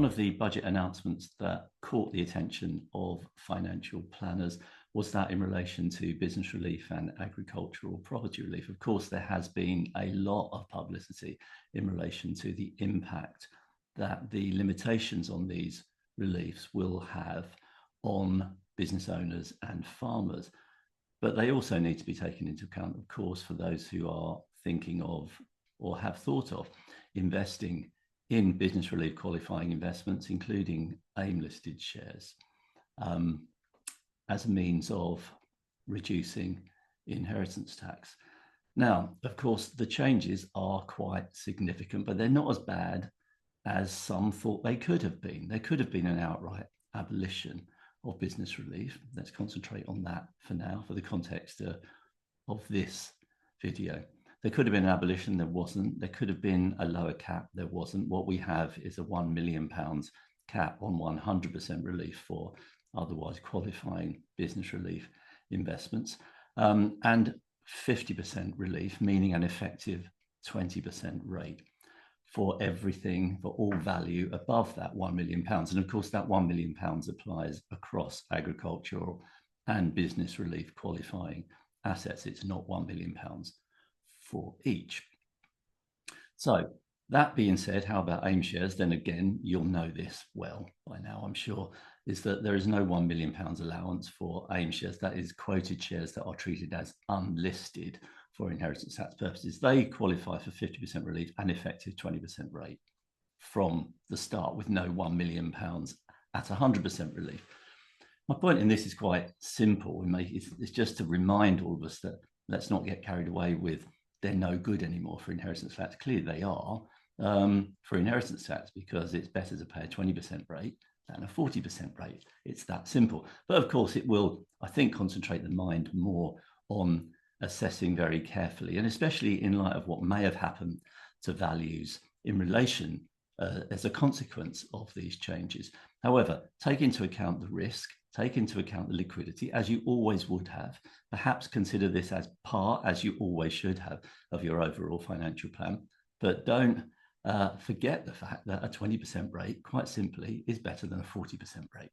of the budget announcements that caught the attention of financial planners was that in relation to business relief and agricultural property relief. Of course, there has been a lot of publicity in relation to the impact that the limitations on these reliefs will have on business owners and farmers. But they also need to be taken into account, of course, for those who are thinking of or have thought of investing in business relief qualifying investments, including AIM-listed shares, as a means of reducing inheritance tax. Now, of course, the changes are quite significant, but they're not as bad as some thought they could have been. There could have been an outright abolition of business relief. Let's concentrate on that for now, for the context of this video. There could have been an abolition, there wasn't. There could have been a lower cap, there wasn't. What we have is a £1 million cap on 100% relief for otherwise qualifying business relief investments, and 50% relief, meaning an effective 20% rate for everything, for all value above that £1 million. And of course, that £1 million applies across agricultural and business relief qualifying assets. It's not £1 million for each. So that being said, how about AIM shares? Then again, you'll know this well by now, I'm sure, is that there is no £1 million allowance for AIM shares. That is quoted shares that are treated as unlisted for inheritance tax purposes. They qualify for 50% relief and effective 20% rate from the start, with no £1 million at 100% relief. My point in this is quite simple. It's just to remind all of us that let's not get carried away with they're no good anymore for inheritance tax. Clearly they are for inheritance tax, because it's better to pay a 20% rate than a 40% rate. It's that simple. But of course, it will, I think, concentrate the mind more on assessing very carefully, and especially in light of what may have happened to values in relation as a consequence of these changes. However, take into account the risk, take into account the liquidity, as you always would have. Perhaps consider this as part, as you always should have, of your overall financial plan. But don't forget the fact that a 20% rate, quite simply, is better than a 40% rate.